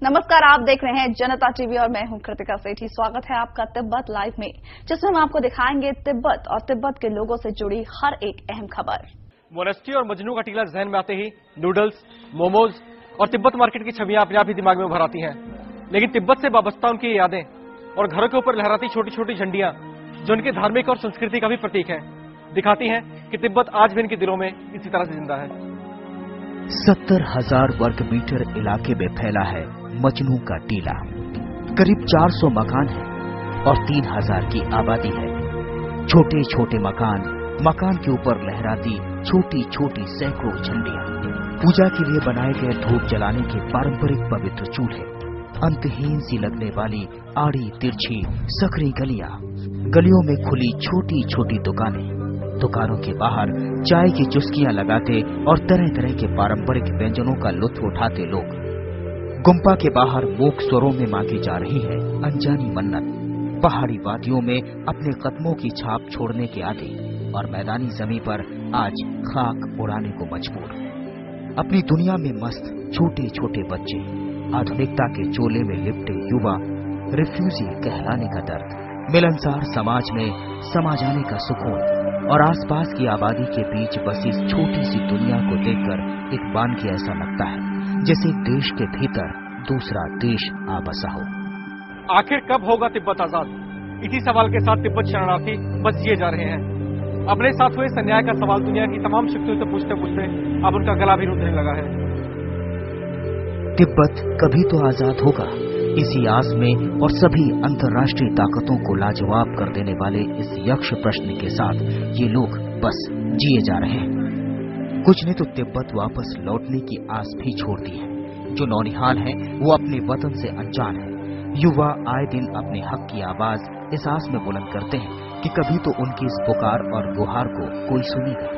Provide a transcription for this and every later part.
नमस्कार, आप देख रहे हैं जनता टीवी और मैं हूं कृतिका सेठी। स्वागत है आपका तिब्बत लाइव में, जिसमें हम आपको दिखाएंगे तिब्बत और तिब्बत के लोगों से जुड़ी हर एक अहम खबर। मोनेस्ट्री और मजनू का टीला जहन में आते ही नूडल्स, मोमोज और तिब्बत मार्केट की छवियां अपने आप ही दिमाग में उभर आती हैं। लेकिन तिब्बत से वाबस्ता उनकी यादें और घरों के ऊपर लहराती छोटी छोटी झंडियां, जो उनकी धार्मिक और संस्कृति का भी प्रतीक है, दिखाती हैं कि तिब्बत आज भी इनके दिलों में इसी तरह से जिंदा है। 70,000 वर्ग मीटर इलाके में फैला है मजनू का टीला। करीब 400 मकान हैं और 3,000 की आबादी है। छोटे छोटे मकान के ऊपर लहराती छोटी छोटी सैकड़ों झंडियां, पूजा के लिए बनाए गए धूप जलाने के पारंपरिक पवित्र चूल्हे, अंतहीन सी लगने वाली आड़ी तिरछी सकरी गलियों में खुली छोटी छोटी दुकानों के बाहर चाय की चुस्कियां लगाते और तरह तरह के पारंपरिक व्यंजनों का लुत्फ उठाते लोग। गुम्पा के बाहर मूक स्वरों में मांगी जा रही है अनजानी मन्नत। पहाड़ी वादियों में अपने कदमों की छाप छोड़ने के आदि और मैदानी जमीन पर आज खाक उड़ाने को मजबूर। अपनी दुनिया में मस्त छोटे छोटे बच्चे, आधुनिकता के चोले में लिपटे युवा, रिफ्यूजी कहलाने का दर्द, मिलनसार समाज में समा जाने का सुकून और आसपास की आबादी के बीच बसी छोटी सी दुनिया को देखकर एक वानगी ऐसा लगता है जैसे देश के भीतर दूसरा देश आ बसा हो। आखिर कब होगा तिब्बत आजाद? इसी सवाल के साथ तिब्बत शरणार्थी बस जिए जा रहे हैं। अपने साथ हुए इस अन्याय का सवाल दुनिया की तमाम शक्तियों से पूछते पूछते अब उनका गला भी रुंधने लगा है। तिब्बत कभी तो आजाद होगा, इसी आस में और सभी अंतर्राष्ट्रीय ताकतों को लाजवाब कर देने वाले इस यक्ष प्रश्न के साथ ये लोग बस जिए जा रहे हैं। कुछ ने तो तिब्बत वापस लौटने की आस भी छोड़ दी है। जो नौनिहाल हैं, वो अपने वतन से अनजान है। युवा आए दिन अपने हक की आवाज इस आस में बुलंद करते हैं कि कभी तो उनकी इस पुकार और गुहार को कोई सुनेगा।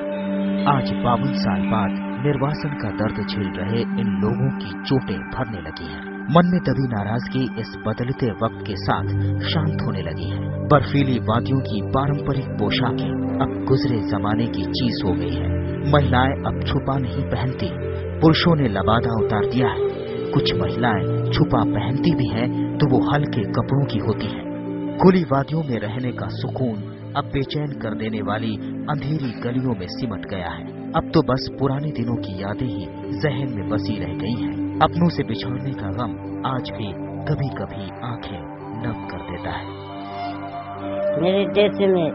आज 52 साल बाद निर्वासन का दर्द झेल रहे इन लोगों की चोटें भरने लगी हैं। मन में दबी नाराजगी इस बदलते वक्त के साथ शांत होने लगी है। बर्फीली वादियों की पारंपरिक पोशाकें अब गुजरे जमाने की चीज हो गई है। महिलाएं अब छुपा नहीं पहनती, पुरुषों ने लबादा उतार दिया है। कुछ महिलाएं छुपा पहनती भी हैं तो वो हल्के कपड़ों की होती हैं। खुली वादियों में रहने का सुकून अब बेचैन कर देने वाली अंधेरी गलियों में सिमट गया है। अब तो बस पुराने दिनों की यादें ही जहन में बसी रह गई हैं। अपनों से बिछड़ने का गम आज भी कभी कभी आंखें नम कर देता है। मेरे देश में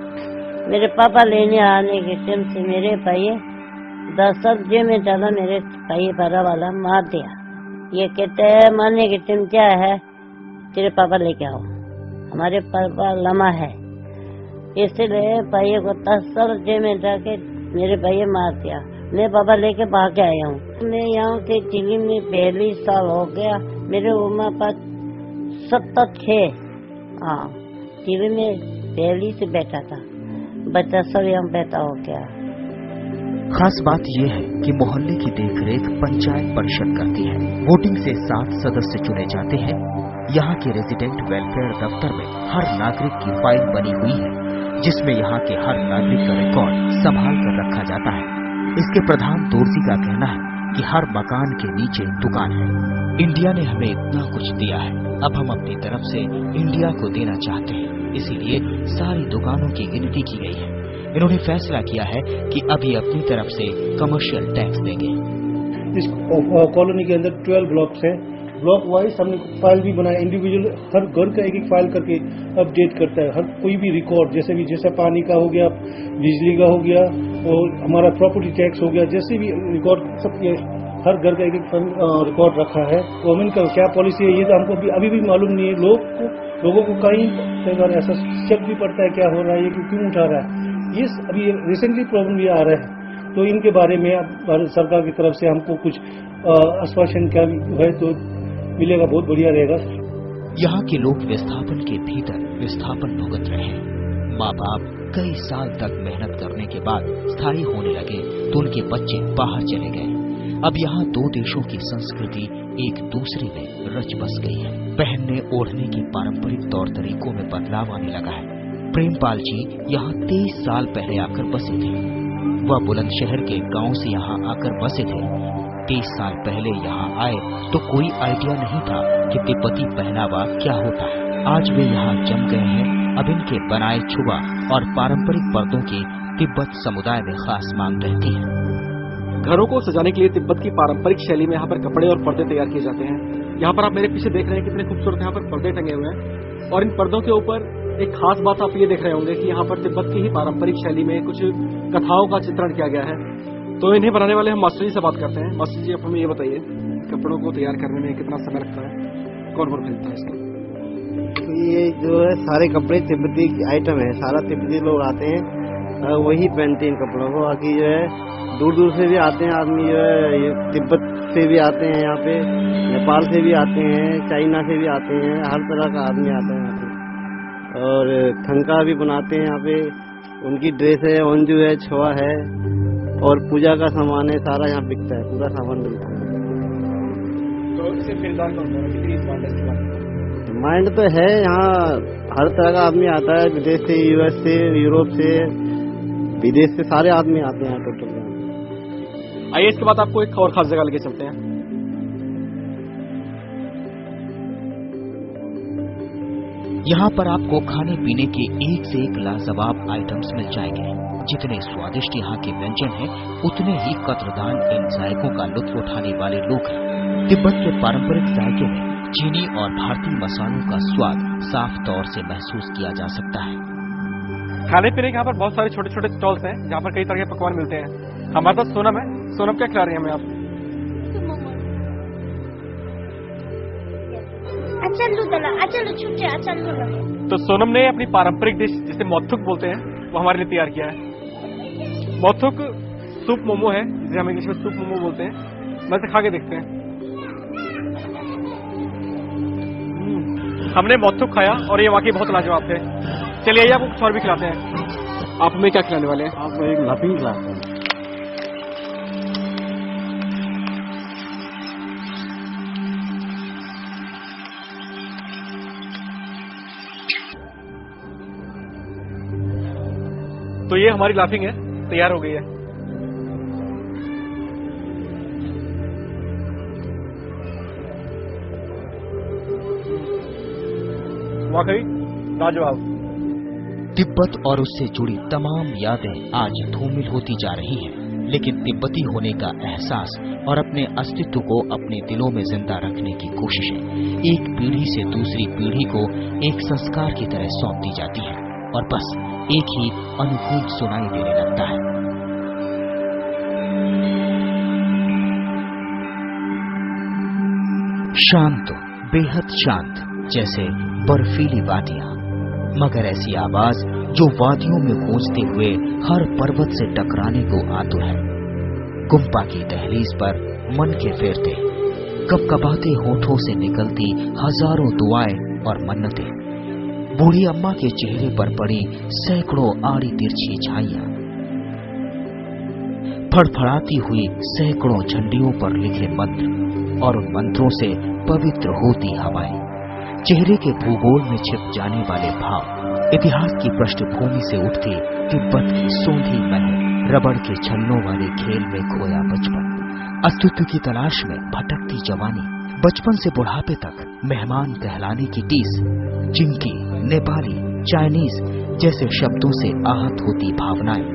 मेरे पापा लेने आने के टाइम से मेरे भाई 10 सब्जी में डाला, मेरे भाई बड़ा वाला मार दिया। ये कहते हैं मारने के टाइम क्या है, तेरे पापा लेके आओ, हमारे पापा लम्हा है, इसलिए भाई को 10 सब्जी में डाके मेरे भाई मार दिया। मैं पापा लेके भाग आया हूँ। मैं यहाँ से दिल्ली में 42 साल हो गया। मेरे उम्र पर 76। हाँ, दिल्ली में 42 से बैठा था, बच्चा सब यहाँ बैठा हो गया। खास बात यह है कि मोहल्ले की देखरेख पंचायत परिषद करती है। वोटिंग से 7 सदस्य चुने जाते हैं। यहाँ के रेजिडेंट वेलफेयर दफ्तर में हर नागरिक की फाइल बनी हुई है, जिसमें यहाँ के हर नागरिक का रिकॉर्ड संभाल कर रखा जाता है। इसके प्रधान दोर्जी का कहना है कि हर मकान के नीचे दुकान है। इंडिया ने हमें इतना कुछ दिया है, अब हम अपनी तरफ से इंडिया को देना चाहते हैं, इसीलिए सारी दुकानों की गिनती की गई है। इन्होंने फैसला किया है कि अभी अपनी तरफ से कमर्शियल टैक्स देंगे। इस कॉलोनी के अंदर 12 ब्लॉक्स हैं। ब्लॉक वाइज हमने फाइल भी बनाया, इंडिविजुअल हर घर का एक फाइल करके अपडेट करता है। हर कोई भी रिकॉर्ड, जैसे पानी का हो गया, बिजली का हो गया और हमारा प्रॉपर्टी टैक्स हो गया, जैसे भी रिकॉर्ड सब ये हर घर का एक रिकॉर्ड रखा है। गवर्नमेंट का क्या पॉलिसी है ये तो हमको अभी भी मालूम नहीं है। लोगों को कई बार ऐसा शक भी पड़ता है क्या हो रहा है, ये क्यों उठा रहा है। ये अभी रिसेंटली प्रॉब्लम ये आ रहा है, तो इनके बारे में अब भारत सरकार की तरफ से हमको कुछ आश्वासन क्या है तो मिलेगा, बहुत बढ़िया रहेगा। यहाँ के लोग विस्थापन के भीतर विस्थापन भुगत रहे हैं। माँ बाप कई साल तक मेहनत करने के बाद स्थायी होने लगे तो उनके बच्चे बाहर चले गए। अब यहाँ 2 देशों की संस्कृति एक दूसरे में रच बस गई है। पहनने ओढ़ने के पारंपरिक तौर तरीकों में बदलाव आने लगा है। प्रेमपाल जी यहाँ 23 साल पहले आकर बसे थे। वह बुलंदशहर के गांव से यहाँ आकर बसे थे। 30 साल पहले यहाँ आए तो कोई आइडिया नहीं था कि तिब्बती पहनावा क्या होता है। आज वे यहाँ जम गए हैं। अब इनके बनाए छुआ और पारंपरिक पर्दों की तिब्बत समुदाय में खास मांग रहती है। घरों को सजाने के लिए तिब्बत की पारंपरिक शैली में यहाँ पर कपड़े और पर्दे तैयार किए जाते हैं। यहाँ पर आप मेरे पीछे देख रहे हैं कितने खूबसूरत यहाँ पर पर्दे टंगे हुए हैं और इन पर्दों के ऊपर एक खास बात आप ये देख रहे होंगे कि यहाँ पर तिब्बत की ही पारंपरिक शैली में कुछ कथाओं का चित्रण किया गया है। तो इन्हें बनाने वाले हम मास्टर जी से बात करते हैं। मास्टर जी, आप हमें ये बताइए, कपड़ों को तैयार करने में कितना समय लगता है, कौन कौन खरीदता है इसका? ये जो है सारे कपड़े तिब्बती आइटम है, सारा तिब्बती लोग आते हैं वही पहनते हैं इन कपड़ों को। बाकी जो है दूर दूर से भी आते हैं आदमी, जो है तिब्बत से भी आते हैं यहाँ पे, नेपाल से भी आते हैं, चाइना से भी आते हैं, हर तरह का आदमी आता है यहाँ पे। और थंका भी बनाते हैं यहाँ पे, उनकी ड्रेस है, ओंजू है, छुआ है और पूजा का सामान है, सारा यहाँ बिकता है, पूरा सामान मिलता है। तो इससे खरीदार कौन है, कितनी माइंड तो है यहाँ, हर तरह का आदमी आता है, विदेश से, यूएस से, यूरोप से, विदेश से सारे आदमी आते हैं टोटल। आइए इसके बाद आपको एक और खास जगह लेके चलते हैं। यहाँ पर आपको खाने पीने के एक से एक लाजवाब आइटम्स मिल जाएंगे। जितने स्वादिष्ट यहाँ के व्यंजन हैं, उतने ही कद्रदान इन जायकों का लुत्फ उठाने वाले लोग हैं। तिब्बत के पारंपरिक जायके में चीनी और भारतीय मसालों का स्वाद साफ तौर से महसूस किया जा सकता है। खाने पीने के यहाँ पर बहुत सारे छोटे छोटे स्टॉल्स हैं जहाँ पर कई तरह के पकवान मिलते हैं। हमारे पास सोनम है। सोनम, क्या खिला रही है हमें आप? तो सोनम ने अपनी पारंपरिक डिश जिसे मोथुक बोलते हैं वो हमारे लिए तैयार किया है। मोथुक सूप मोमो है, जिसे हम इंग्लिश में सूप मोमो बोलते हैं। मैं इसे खा के देखते हैं। हमने मोथुक खाया और ये वाकई बहुत लाजवाब थे। चलिए आइए आपको कुछ और भी खिलाते हैं। आप हमें क्या खिलाने वाले हैं? आपको एक लाफिंग खिलाते हैं। तो ये हमारी लाफिंग है, तैयार हो गई है। वाकई लाजवाब। तिब्बत और उससे जुड़ी तमाम यादें आज धूमिल होती जा रही हैं, लेकिन तिब्बती होने का एहसास और अपने अस्तित्व को अपने दिलों में जिंदा रखने की कोशिशें एक पीढ़ी से दूसरी पीढ़ी को एक संस्कार की तरह सौंप दी जाती है और बस एक ही अनुभूत सुनाई देने लगता है। शांत, बेहद शांत, जैसे बर्फीली वादियां, मगर ऐसी आवाज जो वादियों में गूंजते हुए हर पर्वत से टकराने को आतुर है। गुम्पा की दहलीज पर मन के फेरते, कपकपाते होठों से निकलती हजारों दुआएं और मन्नतें, बूढ़ी अम्मा के चेहरे पर पड़ी सैकड़ों आड़ी तिरछी झाइयां, फड़फड़ाती हुई सैकड़ों झंडियों पर लिखे मंत्र और उन मंत्रों से पवित्र होती हवाएं, चेहरे के भूगोल में छिप जाने वाले भाव, इतिहास की पृष्ठभूमि से उठती तिब्बत की सोंधी महल, रबड़ के छल्लों वाले खेल में खोया बचपन, अस्तित्व की तलाश में भटकती जवानी, बचपन से बुढ़ापे तक मेहमान कहलाने की टीस, चिंकी, नेपाली, चाइनीज जैसे शब्दों से आहत होती भावनाएं,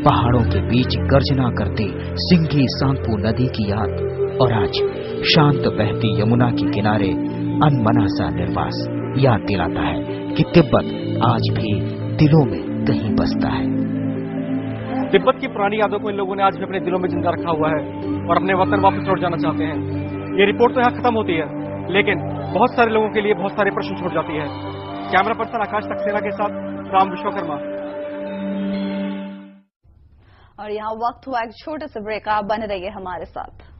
पहाड़ों के बीच गर्जना करती सिंघी सांकू नदी की याद और आज शांत बहती यमुना के किनारे अनमना सा निर्वास याद दिलाता है कि तिब्बत आज भी दिलों में कहीं बसता है। तिब्बत की पुरानी यादों को इन लोगों ने आज भी अपने दिलों में जिंदा रखा हुआ है और अपने वतन वापस लौट जाना चाहते हैं। ये रिपोर्ट तो यहाँ खत्म होती है, लेकिन बहुत सारे लोगों के लिए बहुत सारे प्रश्न छोड़ जाती है। कैमरा पर्सन आकाश सक्सेना के साथ राम विश्वकर्मा। और यहाँ वक्त हुआ एक छोटे से ब्रेक, आप बने रहिए हमारे साथ।